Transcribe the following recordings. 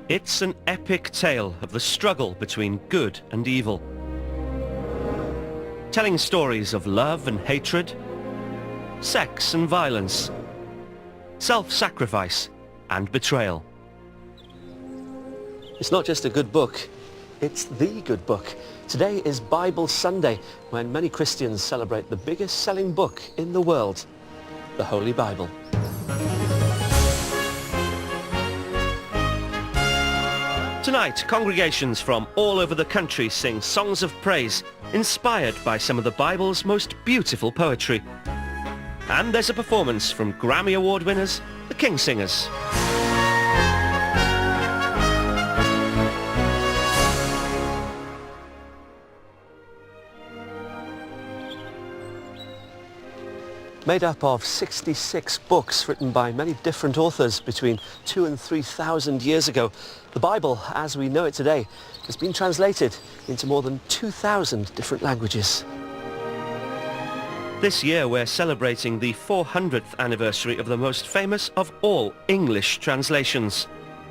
It's an epic tale of the struggle between good and evil. Telling stories of love and hatred, sex and violence, self-sacrifice and betrayal. It's not just a good book, it's the good book. Today is Bible Sunday, when many Christians celebrate the biggest selling book in the world, the Holy Bible. Tonight, congregations from all over the country sing songs of praise, inspired by some of the Bible's most beautiful poetry. And there's a performance from Grammy Award winners, the King Singers. Made up of 66 books written by many different authors between 2,000 and 3,000 years ago, the Bible, as we know it today, has been translated into more than 2,000 different languages. This year we're celebrating the 400th anniversary of the most famous of all English translations.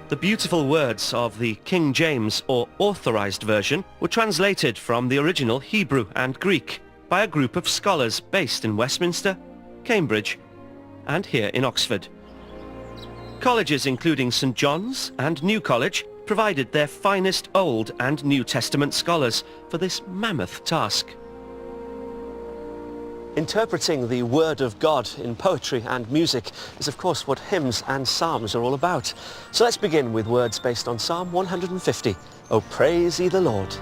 The beautiful words of the King James or Authorized Version were translated from the original Hebrew and Greek by a group of scholars based in Westminster, Cambridge and here in Oxford. Colleges including St John's and New College provided their finest Old and New Testament scholars for this mammoth task. Interpreting the Word of God in poetry and music is of course what hymns and psalms are all about. So let's begin with words based on Psalm 150. Oh, praise ye the Lord.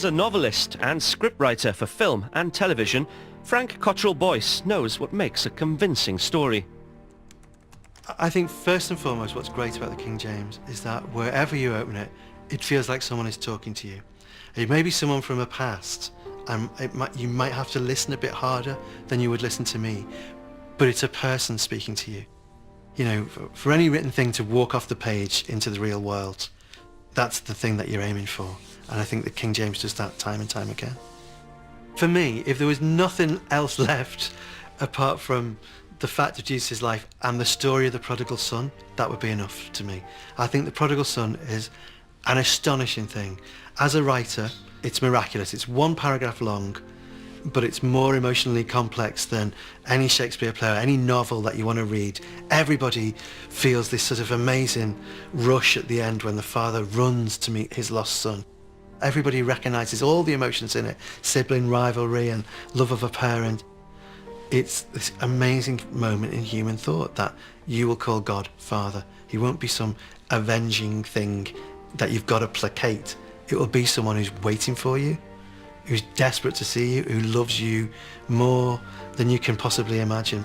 As a novelist and scriptwriter for film and television, Frank Cottrell Boyce knows what makes a convincing story. I think first and foremost what's great about the King James is that wherever you open it, it feels like someone is talking to you. It may be someone from a past, and you might have to listen a bit harder than you would listen to me, but it's a person speaking to you. You know, for any written thing to walk off the page into the real world, that's the thing that you're aiming for. And I think that King James does that time and time again. For me, if there was nothing else left apart from the fact of Jesus' life and the story of the prodigal son, that would be enough to me. I think the prodigal son is an astonishing thing. As a writer, it's miraculous. It's one paragraph long, but it's more emotionally complex than any Shakespeare play or any novel that you want to read. Everybody feels this sort of amazing rush at the end when the father runs to meet his lost son. Everybody recognises all the emotions in it, sibling rivalry and love of a parent. It's this amazing moment in human thought that you will call God Father. He won't be some avenging thing that you've got to placate. It will be someone who's waiting for you, who's desperate to see you, who loves you more than you can possibly imagine.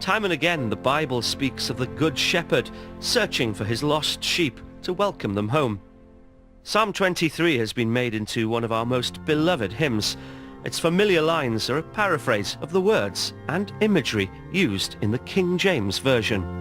Time and again, the Bible speaks of the Good Shepherd searching for his lost sheep to welcome them home. Psalm 23 has been made into one of our most beloved hymns. Its familiar lines are a paraphrase of the words and imagery used in the King James Version.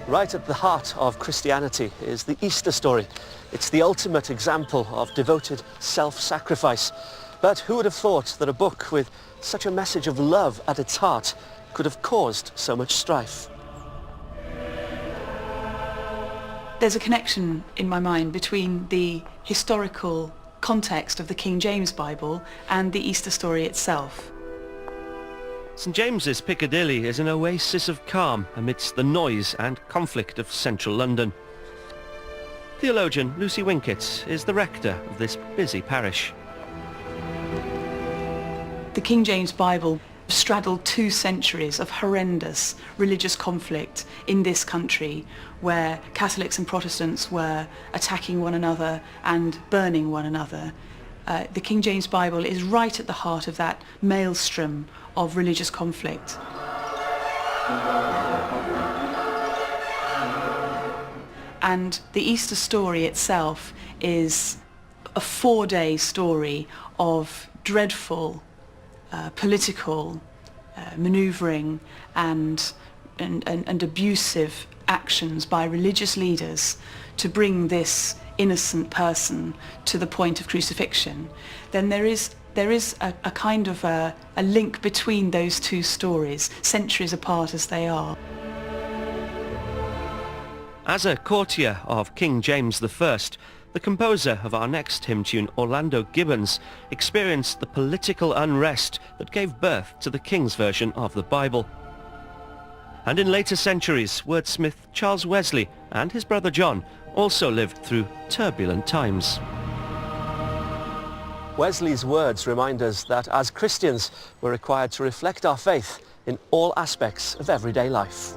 Right at the heart of Christianity is the Easter story. It's the ultimate example of devoted self-sacrifice. But who would have thought that a book with such a message of love at its heart could have caused so much strife? There's a connection in my mind between the historical context of the King James Bible and the Easter story itself. St James's Piccadilly is an oasis of calm amidst the noise and conflict of central London. Theologian Lucy Winkett is the rector of this busy parish. The King James Bible straddled 2 centuries of horrendous religious conflict in this country, where Catholics and Protestants were attacking one another and burning one another. The King James Bible is right at the heart of that maelstrom of religious conflict. And the Easter story itself is a 4-day story of dreadful political manoeuvring and abusive actions by religious leaders to bring this innocent person to the point of crucifixion. Then there is a kind of a link between those 2 stories, centuries apart as they are. As a courtier of King James I, the composer of our next hymn tune, Orlando Gibbons, experienced the political unrest that gave birth to the King's version of the Bible. And in later centuries, wordsmith Charles Wesley and his brother John also lived through turbulent times. Wesley's words remind us that as Christians we're required to reflect our faith in all aspects of everyday life.